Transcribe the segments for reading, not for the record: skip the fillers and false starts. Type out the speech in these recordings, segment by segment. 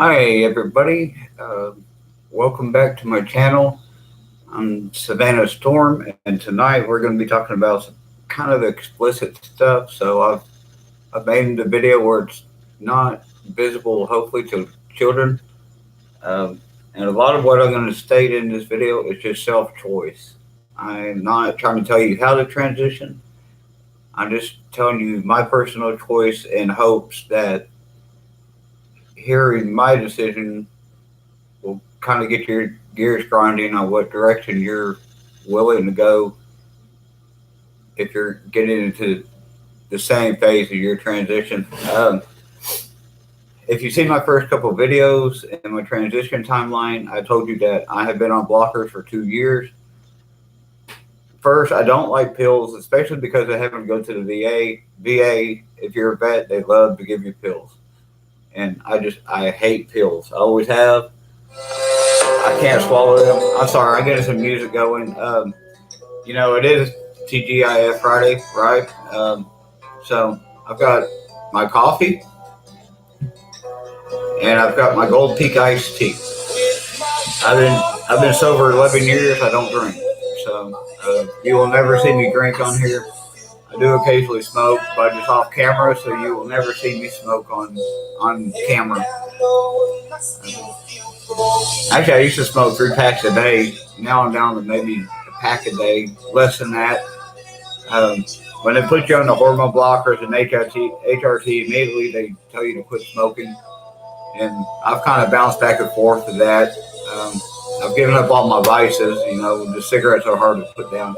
Hi, everybody. Welcome back to my channel. I'm Savannah Storm, and tonight we're going to be talking about some kind of explicit stuff. So I've made a video where it's not visible, hopefully, to children. And a lot of what I'm going to state in this video is just self-choice. I'm not trying to tell you how to transition. I'm just telling you my personal choice in hopes that hearing my decision will kind of get your gears grinding on what direction you're willing to go if you're getting into the same phase of your transition. If you see my first couple of videos in my transition timeline, I told you that I have been on blockers for 2 years. First, I don't like pills, especially because I haven't go to the VA. VA, if you're a vet, they love to give you pills. And I hate pills. I always have. I can't swallow them. I'm sorry, I'm getting some music going. It is TGIF Friday, right? So I've got my coffee and I've got my Gold Peak iced tea. I've been sober 11 years. I don't drink, so you will never see me drink on here. I do occasionally smoke, but it's off camera, so you will never see me smoke on camera. Actually, I used to smoke 3 packs a day. Now I'm down to maybe a pack a day, less than that. When they put you on the hormone blockers and HRT, immediately they tell you to quit smoking. And I've kind of bounced back and forth to that. I've given up all my vices. The cigarettes are hard to put down.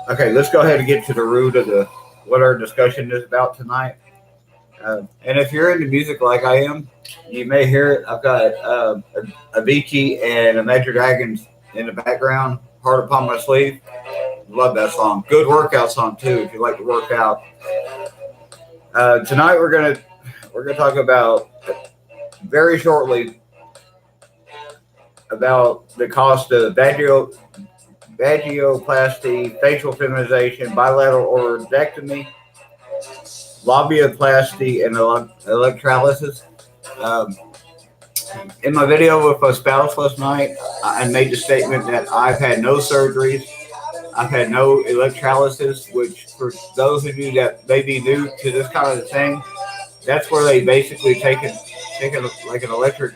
Okay, let's go ahead and get to the root of what our discussion is about tonight. And if you're into music like I am, you may hear it. I've got Avicii and Imagine Dragons in the background, Heart Upon My Sleeve. Love that song. Good workout song too, if you like to work out. Tonight we're gonna talk about very shortly about the cost of vagioplasty, facial feminization, bilateral orchiectomy, labiaplasty, and electrolysis. In my video with my spouse last night, I made the statement that I've had no surgeries. I've had no electrolysis, which for those of you that may be new to this kind of thing, that's where they basically take like an electric,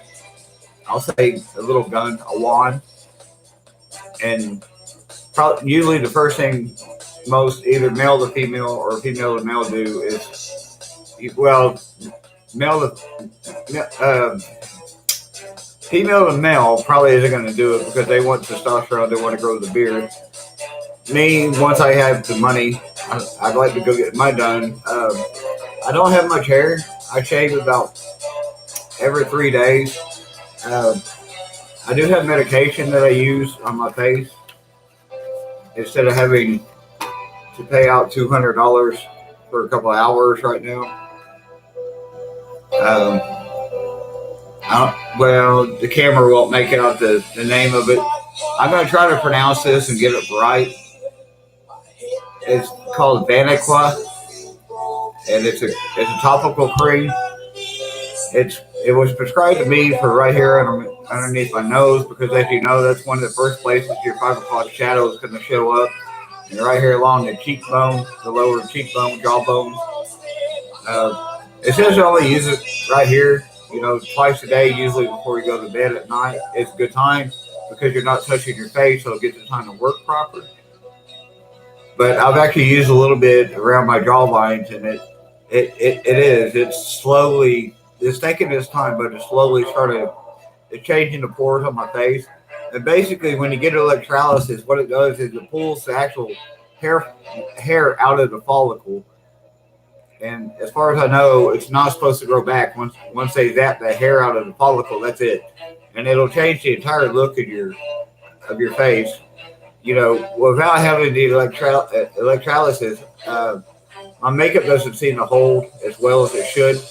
I'll say a little gun, a wand, and usually the first thing most either male to female or female to male do is, well, female to male probably isn't going to do it because they want testosterone, they want to grow the beard. Me, once I have the money, I'd like to go get mine done. I don't have much hair. I shave about every 3 days. I do have medication that I use on my face instead of having to pay out $200 for a couple of hours right now. Well, the camera won't make out the name of it. I'm going to try to pronounce this and get it right. It's called Vaniqua, and it's a topical cream. It was prescribed to me for right here underneath my nose because, as you know, that's one of the first places your 5 o'clock shadow is going to show up. And right here along the cheekbone, the lower cheekbone, jawbone. It says to only use it right here, twice a day, usually before you go to bed at night. It's a good time because you're not touching your face, so it gets the time to work proper. But I've actually used a little bit around my jawlines, and it's taking its time, but it's slowly it's changing the pores on my face. And basically, when you get electrolysis, what it does is it pulls the actual hair out of the follicle. And as far as I know, it's not supposed to grow back. Once they zap the hair out of the follicle, that's it. And it'll change the entire look of your face. Without having the electrolysis, my makeup doesn't seem to hold as well as it should.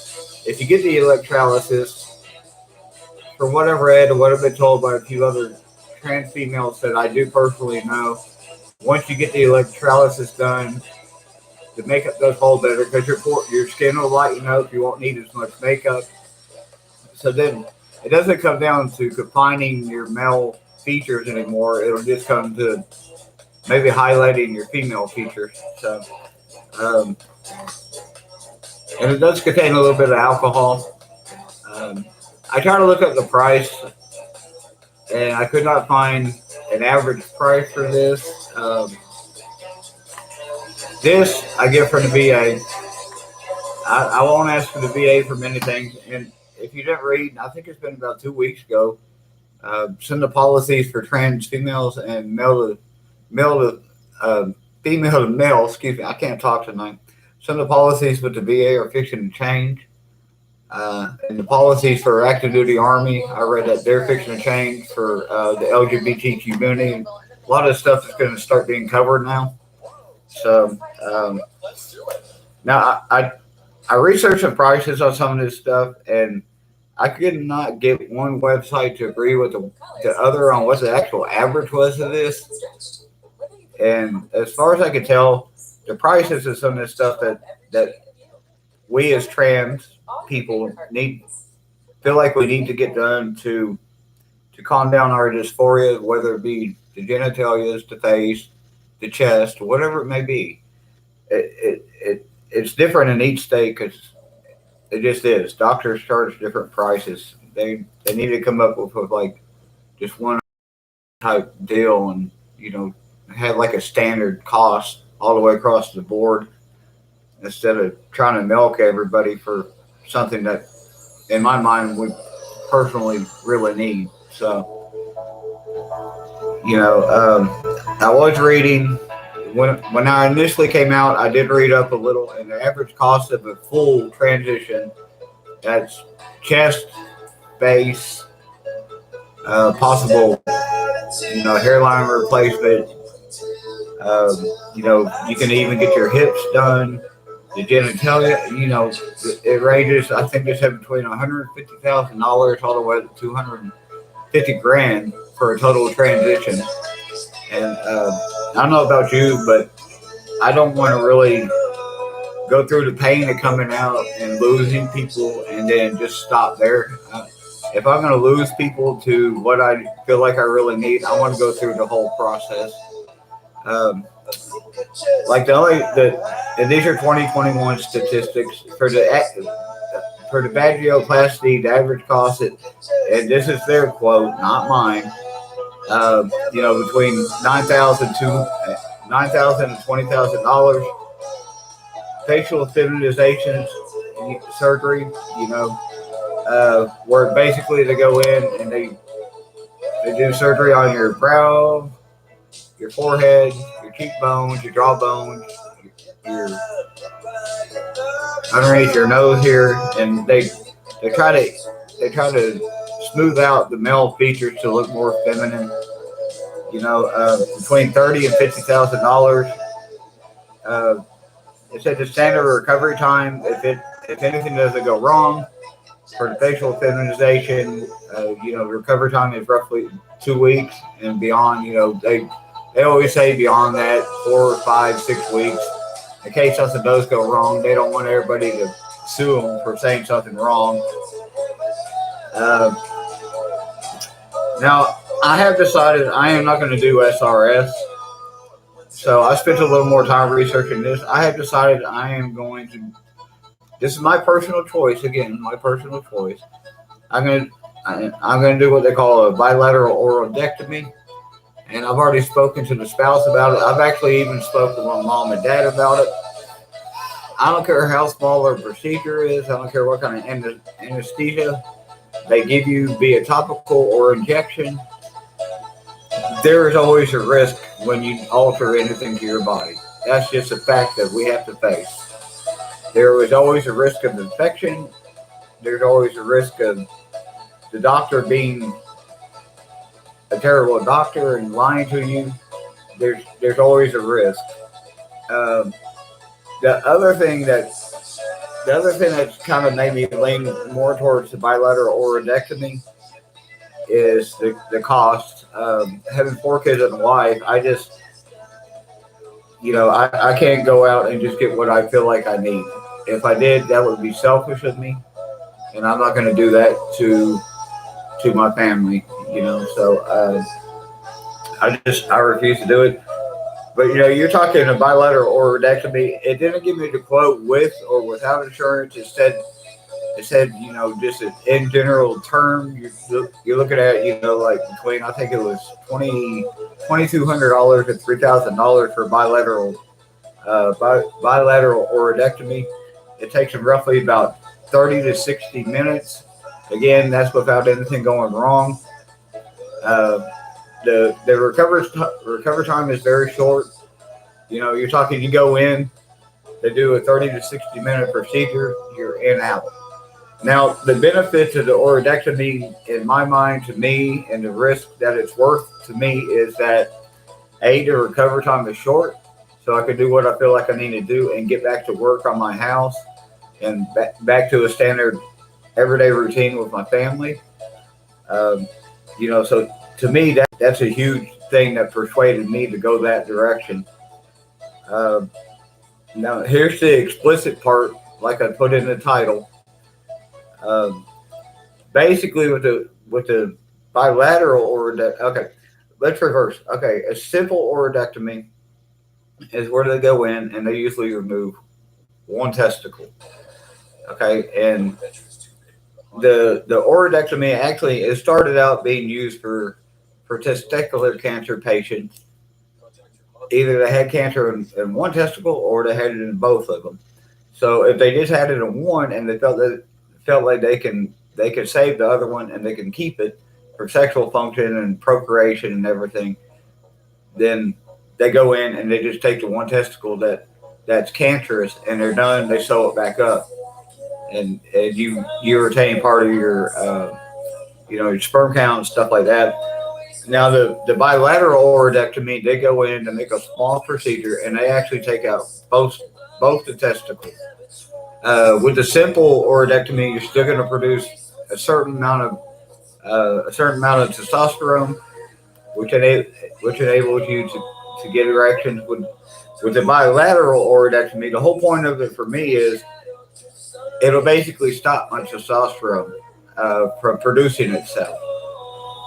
If you get the electrolysis, from what I've read and what I've been told by a few other trans females that I do personally know, once you get the electrolysis done, the makeup does hold better because your skin will lighten up. You won't need as much makeup. So then it doesn't come down to confining your male features anymore. It'll just come to maybe highlighting your female features. So, um, and it does contain a little bit of alcohol. Um, I tried to look up the price, and I could not find an average price for this. This I get from the VA. I won't ask for the VA for many things. And if you didn't read, I think it's been about 2 weeks ago, some of the policies for trans females and male to female to male. Excuse me, I can't talk tonight. Some of the policies with the VA are fixing to change. And the policies for active duty Army, I read that they're fixing to change for the LGBT community. A lot of stuff is going to start being covered now. So now I researched the prices on some of this stuff, and I could not get one website to agree with the other on what the actual average was of this. And as far as I could tell, the prices of some of this stuff that we as trans people feel like we need to get done to calm down our dysphoria, whether it be the genitalia, the face, the chest, whatever it may be. It's different in each state because it just is. Doctors charge different prices. They need to come up with like just one type deal, and have like a standard cost all the way across the board instead of trying to milk everybody for something that, in my mind, we personally really need. So, I was reading. When I initially came out, I did read up a little, and the average cost of a full transition, that's chest, face, possible, hairline replacement. You can even get your hips done, the genitalia. It ranges. I think it's between $150,000 all the way to $250,000 for a total transition. And I don't know about you, but I don't want to really go through the pain of coming out and losing people and then just stop there. If I'm going to lose people to what I feel like I really need, I want to go through the whole process. And these are 2021 statistics for the vaginoplasty. The average cost, and this is their quote, not mine. Between $9,000 and $20,000. Facial feminization surgery, where basically they go in and they do surgery on your brow, your forehead, your cheekbones, your jawbones, your underneath your nose here, and they try to smooth out the male features to look more feminine. Between $30,000 and $50,000. It said the standard recovery time, if anything doesn't go wrong, for the facial feminization, the recovery time is roughly 2 weeks and beyond. They always say beyond that 4, 5, 6 weeks. In case something does go wrong, they don't want everybody to sue them for saying something wrong. Now, I have decided I am not going to do SRS. So I spent a little more time researching this. I have decided I am going to. This is my personal choice. Again, my personal choice. I'm going to do what they call a bilateral orchiectomy, and I've already spoken to the spouse about it. I've actually even spoken to my mom and dad about it. I don't care how small their procedure is. I don't care what kind of anesthesia they give you, be it topical or injection. There is always a risk when you alter anything to your body. That's just a fact that we have to face. There is always a risk of infection. There's always a risk of the doctor being a terrible doctor and lying to you. There's always a risk. The other thing that's kind of made me lean more towards the bilateral orchiectomy is the cost. Having 4 kids and a wife, I just, I can't go out and just get what I feel like I need. If I did, that would be selfish of me, and I'm not going to do that to to my family, So I refuse to do it. But you're talking a bilateral orchiectomy. It didn't give me the quote with or without insurance. It said, just in general term, you're looking at, like between, I think it was $2,200 and $3,000 for bilateral orchiectomy. It takes them roughly about 30 to 60 minutes. Again, that's without anything going wrong. The recover time is very short. You're talking, you go in, they do a 30 to 60 minute procedure, you're in out. Now, the benefit to the orchiectomy, in my mind, to me, and the risk that it's worth to me is that A, the recover time is short, so I can do what I feel like I need to do and get back to work on my house and back to a standard everyday routine with my family. So to me, that's a huge thing that persuaded me to go that direction. Now, here's the explicit part, like I put in the title. Basically, with the bilateral orchiectomy, okay, let's reverse. Okay, a simple orchiectomy is where they go in and they usually remove one testicle. Okay, and the orchiectomy actually, it started out being used for testicular cancer patients. Either they had cancer in one testicle or they had it in both of them. So if they just had it in one and they felt like they could save the other one and they can keep it for sexual function and procreation and everything, then they go in and they just take the one testicle that's cancerous and they're done. They sew it back up, and you retain part of your your sperm count and stuff like that. Now the bilateral orchiectomy, they go in and make a small procedure and they actually take out both the testicles. With the simple orchiectomy, you're still going to produce a certain amount of testosterone, which enables you to get erections. With the bilateral orchiectomy, the whole point of it for me is it'll basically stop my testosterone from producing itself.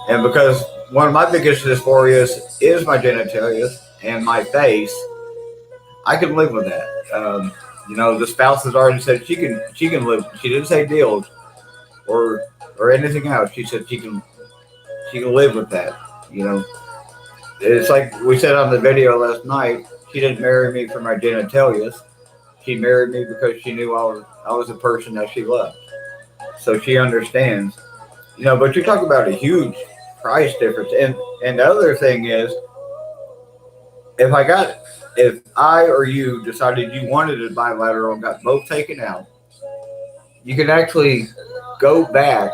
And because one of my biggest dysphorias is my genitalia and my face, I can live with that. The spouse has already said she can live. She didn't say deals or anything else. She said she can live with that. It's like we said on the video last night. She didn't marry me for my genitalia. She married me because she knew I was a person that she loved. So she understands. But you're talking about a huge price difference. And the other thing is, if I or you decided you wanted a bilateral and got both taken out, you can actually go back,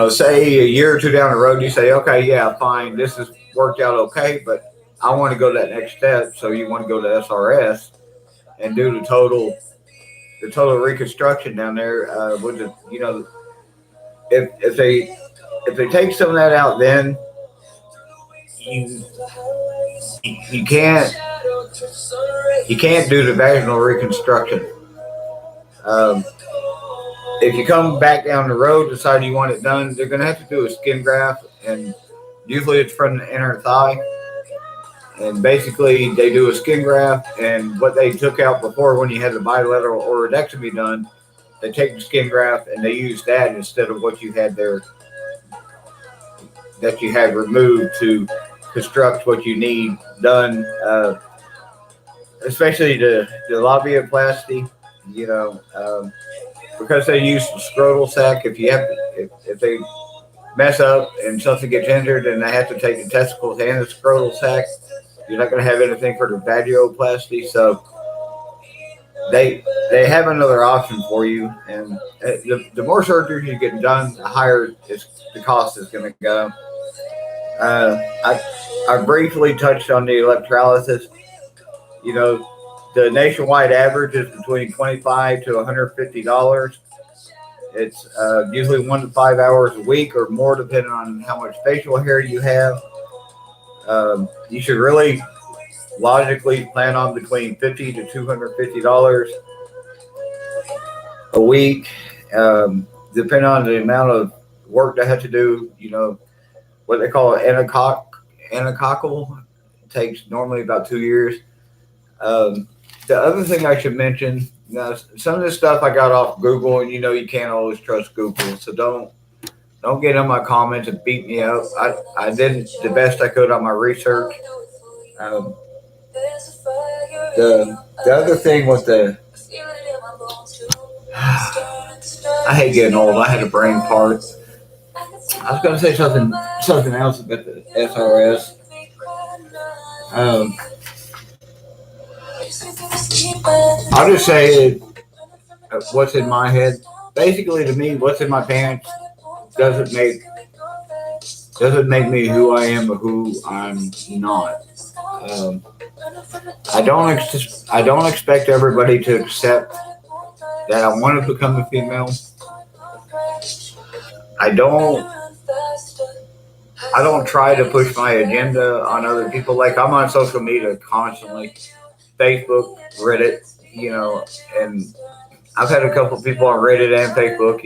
say a year or two down the road, you say, okay, yeah, fine, this has worked out okay, but I want to go that next step. So you want to go to SRS and do the total reconstruction down there with the, if they take some of that out, then you can't do the vaginal reconstruction. If you come back down the road, decide you want it done, they're going to have to do a skin graft, and usually it's from the inner thigh. And basically, they do a skin graft, and what they took out before when you had the bilateral orchiectomy done, they take the skin graft and they use that instead of what you had there, that you had removed to construct what you need done, especially the labiaplasty, because they use the scrotal sac. If they mess up and something gets injured and they have to take the testicles and the scrotal sac, you're not going to have anything for the vaginoplasty. So they have another option for you, and the more surgeries you get done, the higher the cost is going to go. I briefly touched on the electrolysis. The nationwide average is between $25 to $150. It's usually 1 to 5 hours a week or more, depending on how much facial hair you have. You should really logically plan on between $50 to $250 a week, depending on the amount of work I have to do, what they call anacoccal. It takes normally about 2 years. Um, the other thing I should mention, some of this stuff I got off Google, and you can't always trust Google, so don't get in my comments and beat me up. I did the best I could on my research. Um, the other thing with the I hate getting old. I had a brain fart. I was going to say something else about the SRS. I'll just say what's in my head. Basically, to me, what's in my pants doesn't make me who I am or who I'm not. Um, I don't expect everybody to accept that I want to become a female. I don't try to push my agenda on other people. Like, I'm on social media constantly, Facebook, Reddit, and I've had a couple people on Reddit and Facebook.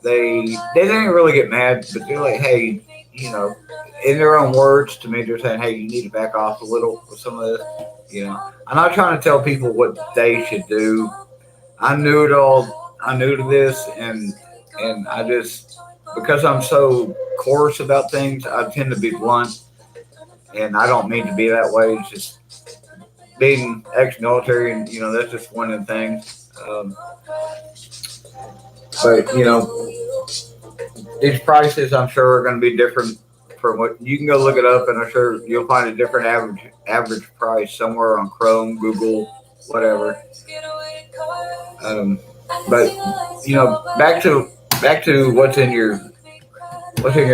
They didn't really get mad, but they're like, hey, in their own words to me, they're saying, hey, you need to back off a little with some of this. I'm not trying to tell people what they should do. I'm new to this, and I just, because I'm so coarse about things, I tend to be blunt, and I don't mean to be that way. It's just being ex-military, and that's just one of the things. But these prices, I'm sure, are going to be different from what you can go look it up, and I'm sure you'll find a different average price somewhere on Chrome, Google, whatever. But back to what's in your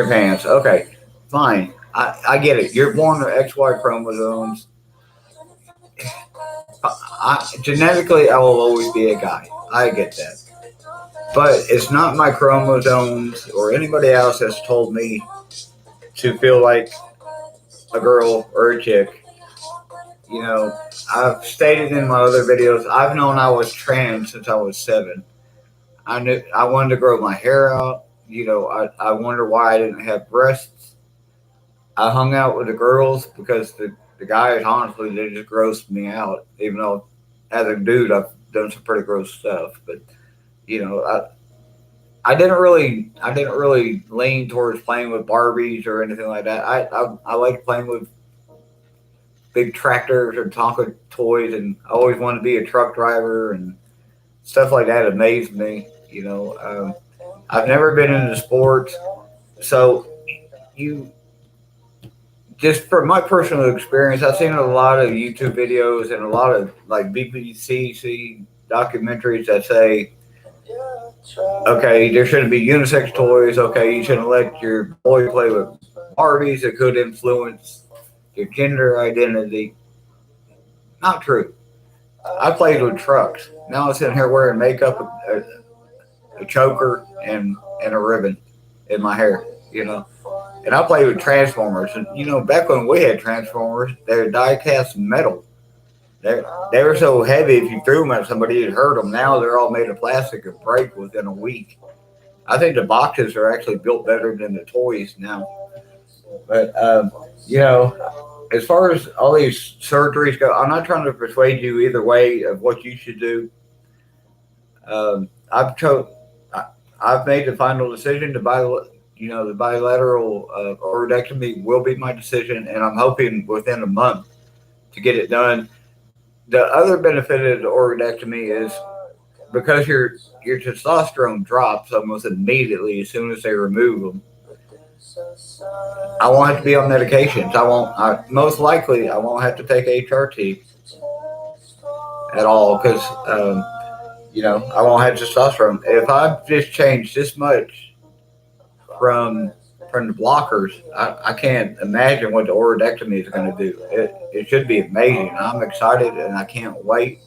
pants. Okay, fine. I get it. You're born with XY chromosomes. Genetically, I will always be a guy. I get that. But it's not my chromosomes or anybody else that's told me to feel like a girl or a chick. I've stated in my other videos, I've known I was trans since I was 7. I knew I wanted to grow my hair out. I wonder why I didn't have breasts. I hung out with the girls because the guys, honestly, they just grossed me out. Even though, as a dude, I've done some pretty gross stuff. But I didn't really lean towards playing with Barbies or anything like that. I like playing with big tractors or Tonka toys, and I always wanted to be a truck driver, and stuff like that amazed me. I've never been into sports, so just from my personal experience, I've seen a lot of YouTube videos and a lot of like BBC documentaries that say, okay, there shouldn't be unisex toys. Okay, you shouldn't let your boy play with Barbies. It could influence your gender identity. Not true. I played with trucks. Now I'm sitting here wearing makeup, a choker, and a ribbon in my hair. And I played with Transformers. And back when we had Transformers, they were die-cast metal. They were so heavy, if you threw them at somebody, you'd hurt them. Now they're all made of plastic and break within a week. I think the boxes are actually built better than the toys now. But, as far as all these surgeries go, I'm not trying to persuade you either way of what you should do. I've made the final decision to buy. The bilateral orchiectomy will be my decision, and I'm hoping within a month to get it done. The other benefit of the orchiectomy is because your testosterone drops almost immediately as soon as they remove them. I won't have to be on medications. Most likely I won't have to take HRT at all because I won't have testosterone. If I've just changed this much from the blockers, I can't imagine what the orchiectomy is going to do. It should be amazing. I'm excited and I can't wait.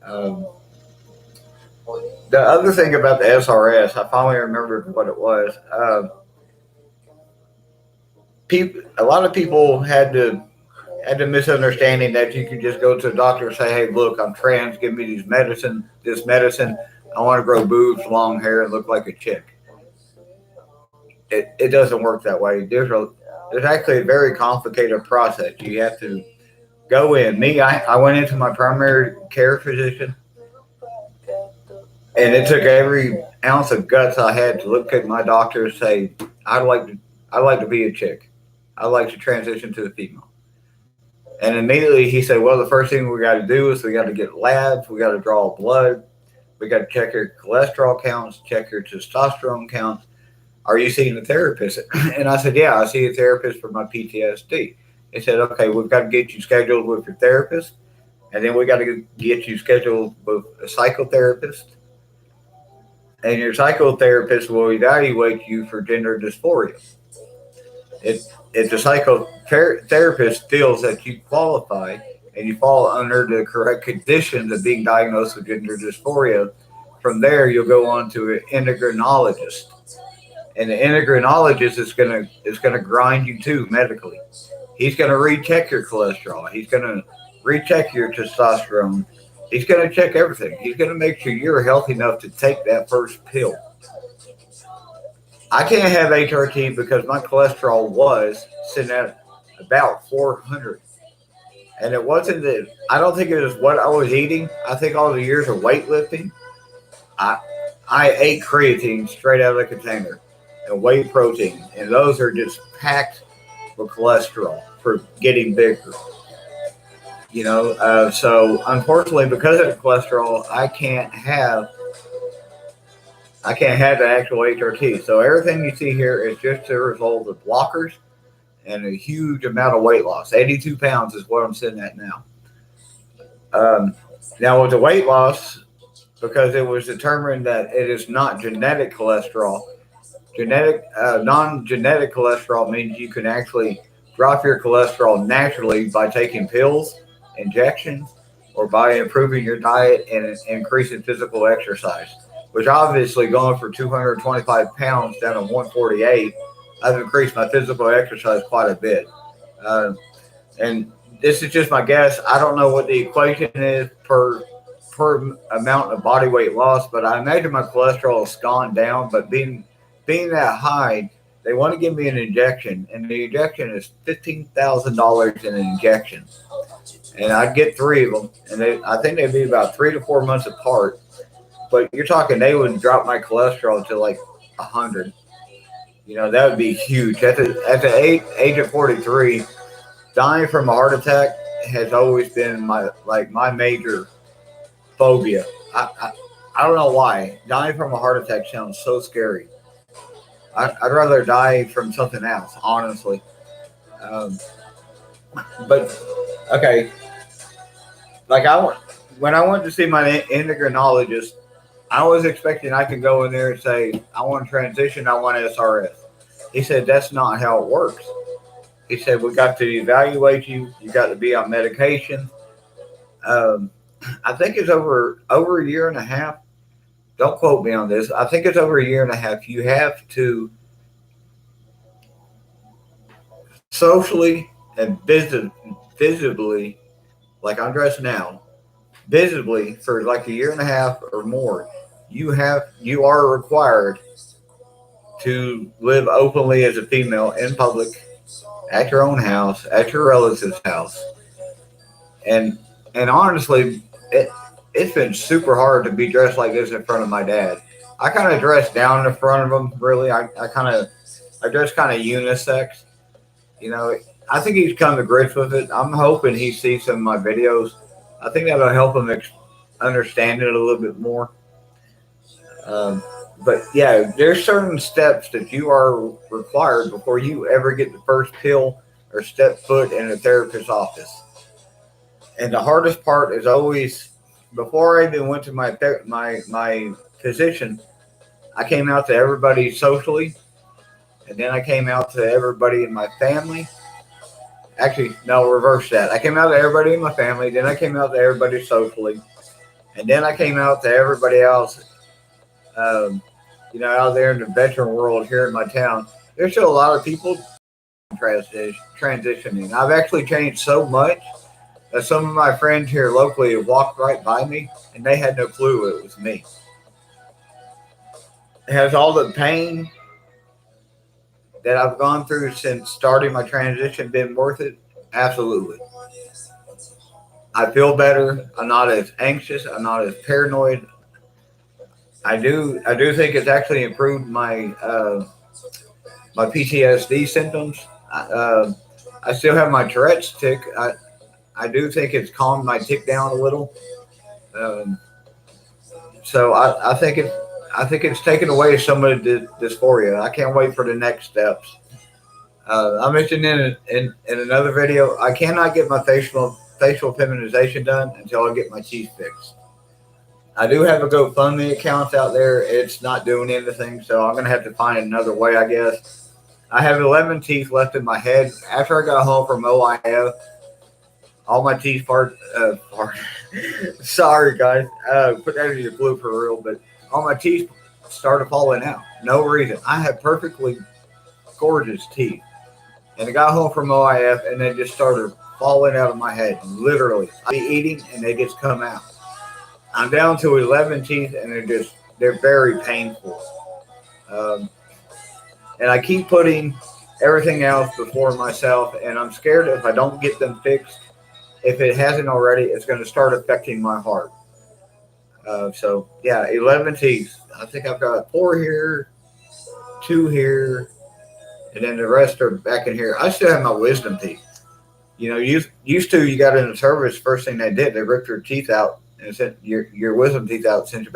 The other thing about the SRS, I finally remembered what it was. A lot of people had the misunderstanding that you could just go to a doctor and say, "Hey, look, I'm trans. Give me this medicine. I want to grow boobs, long hair, and look like a chick. It doesn't work that way. There's actually a very complicated process. You have to go in. I went into my primary care physician, and it took every ounce of guts I had to look at my doctor and say, I'd like to be a chick. I'd like to transition to a female. And immediately he said, well, the first thing we got to do is we got to get labs, we got to draw blood, we got to check your cholesterol counts, check your testosterone counts. Are you seeing a therapist? And I said, yeah, I see a therapist for my PTSD. He said, okay, we've got to get you scheduled with your therapist, and then we got to get you scheduled with a psychotherapist. And your psychotherapist will evaluate you for gender dysphoria. If the psychotherapist feels that you qualify and you fall under the correct conditions of being diagnosed with gender dysphoria, from there you'll go on to an endocrinologist. And the endocrinologist is gonna grind you too medically. He's gonna recheck your cholesterol. He's gonna recheck your testosterone. He's gonna check everything. He's gonna make sure you're healthy enough to take that first pill. I can't have HRT because my cholesterol was sitting at about 400. And it wasn't that, I don't think it was what I was eating. I think all the years of weightlifting, I, I ate creatine straight out of the container and whey protein. And those are just packed with cholesterol for getting bigger. So unfortunately, because of the cholesterol, I can't have the actual HRT. So everything you see here is just a result of blockers and a huge amount of weight loss. 82 pounds is what I'm sitting at now. Now with the weight loss, because it was determined that it is not genetic cholesterol. Non-genetic cholesterol means you can actually drop your cholesterol naturally by taking pills, injections, or by improving your diet and increasing physical exercise. Which obviously going for 225 pounds down to 148, I've increased my physical exercise quite a bit. And this is just my guess. I don't know what the equation is per amount of body weight loss, but I imagine my cholesterol has gone down. But being that high, they want to give me an injection, and the injection is $15,000 in an injection, and I'd get 3 of them, and I think they'd be about 3 to 4 months apart. But you're talking they would drop my cholesterol to like 100. That would be huge. At the age of 43, dying from a heart attack has always been my major phobia. I don't know why. Dying from a heart attack sounds so scary. I'd rather die from something else, honestly. But okay, when I went to see my endocrinologist, I was expecting I could go in there and say, I want to transition, I want SRS. He said, that's not how it works. He said, we got to evaluate you. You got to be on medication. I think it's over a year and a half. Don't quote me on this. I think it's over a year and a half. You have to socially and visibly, like I'm dressed now, visibly for like a year and a half or more, you are required to live openly as a female in public, at your own house, at your relative's house. And honestly, it's been super hard to be dressed like this in front of my dad. I kind of dress down in front of him, really. I dress kind of unisex. I think he's come to grips with it. I'm hoping he sees some of my videos. I think that'll help him understand it a little bit more. But yeah, there's certain steps that you are required before you ever get the first pill or step foot in a therapist's office. And the hardest part is always before I even went to my physician, I came out to everybody socially, and then I came out to everybody in my family. Actually, no, reverse that. I came out to everybody in my family, then I came out to everybody socially, and then I came out to everybody else. Out there in the veteran world here in my town, there's still a lot of people transitioning. I've actually changed so much that some of my friends here locally have walked right by me, and they had no clue it was me. Has all the pain that I've gone through since starting my transition been worth it? Absolutely. I feel better. I'm not as anxious. I'm not as paranoid. I do think it's actually improved my PTSD symptoms. I still have my Tourette's tick. I do think it's calmed my tick down a little. Um, so I think it's taken away some of the dysphoria. I can't wait for the next steps. I mentioned in another video, I cannot get my facial feminization done until I get my teeth fixed. I do have a GoFundMe account out there. It's not doing anything, so I'm gonna have to find another way, I guess. I have 11 teeth left in my head. After I got home from OIF, all my teeth part. Sorry, guys. Put that in your blue for real, but all my teeth started falling out. No reason. I have perfectly gorgeous teeth. And I got home from OIF and they just started falling out of my head. Literally. I'd be eating and they just come out. I'm down to 11 teeth and they're very painful. Um, and I keep putting everything else before myself, and I'm scared if I don't get them fixed, if it hasn't already, it's going to start affecting my heart. So yeah, 11 teeth. I think I've got 4 here, 2 here, and then the rest are back in here. I still have my wisdom teeth. You know, used to, you got in the service, first thing they did, they ripped your teeth out and sent your wisdom teeth out, sent you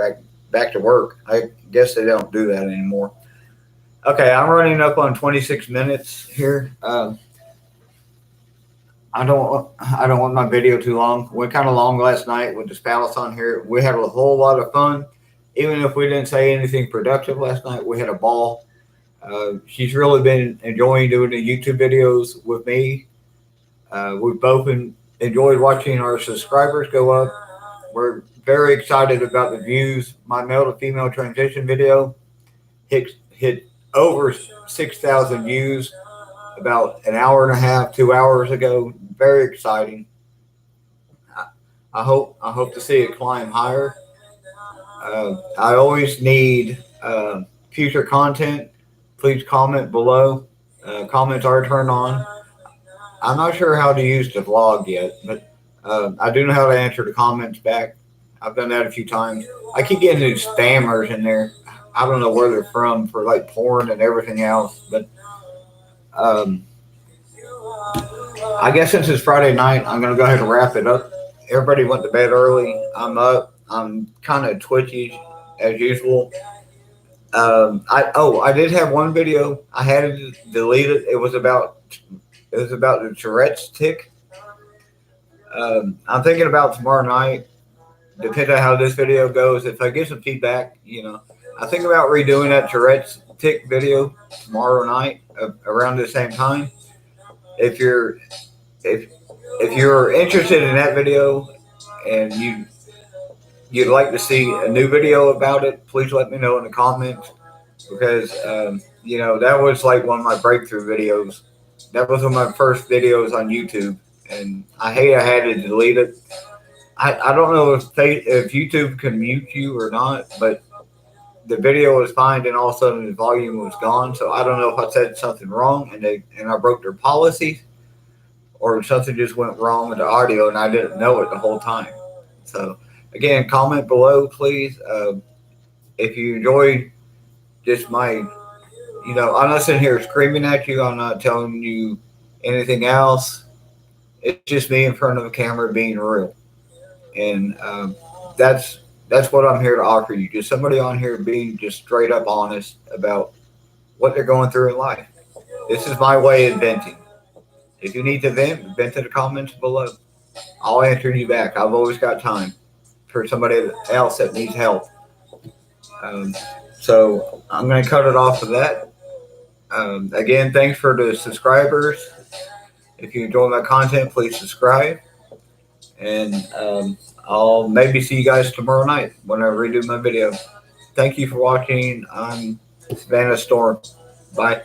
back to work. I guess they don't do that anymore. Okay, I'm running up on 26 minutes here. I don't want my video too long. Went kind of long last night with the spouse on here. We had a whole lot of fun. Even if we didn't say anything productive last night, we had a ball. She's really been enjoying doing the YouTube videos with me. We've both enjoyed watching our subscribers go up. We're very excited about the views. My male to female transition video hit over 6,000 views about an hour and a half, 2 hours ago. Very exciting. I hope to see it climb higher. I always need future content. Please comment below. Comments are turned on. I'm not sure how to use the vlog yet, but I do know how to answer the comments back. I've done that a few times. I keep getting these spammers in there. I don't know where they're from for like porn and everything else, but I guess since it's Friday night, I'm gonna go ahead and wrap it up. Everybody went to bed early. I'm up. I'm kind of twitchy as usual. I did have one video. I had to delete it. It was about the Tourette's tick. I'm thinking about tomorrow night. Depending on how this video goes, if I get some feedback, I think about redoing that Tourette's tick video tomorrow night around the same time. If you're interested in that video and you'd like to see a new video about it, please let me know in the comments, because that was like one of my breakthrough videos. That was one of my first videos on YouTube, and I had to delete it. I don't know if YouTube can mute you or not, but the video was fine, and all of a sudden the volume was gone. So I don't know if I said something wrong and I broke their policy, or something just went wrong with the audio and I didn't know it the whole time. So again, comment below, please. If you enjoy just I'm not sitting here screaming at you. I'm not telling you anything else. It's just me in front of a camera being real. And that's what I'm here to offer you. Just somebody on here being just straight up honest about what they're going through in life. This is my way of venting. If you need to vent in the comments below. I'll answer you back. I've always got time for somebody else that needs help. So I'm going to cut it off of that. Again, thanks for the subscribers. If you enjoy my content, please subscribe. And I'll maybe see you guys tomorrow night when I redo my video. Thank you for watching. I'm Savannah Storm. Bye.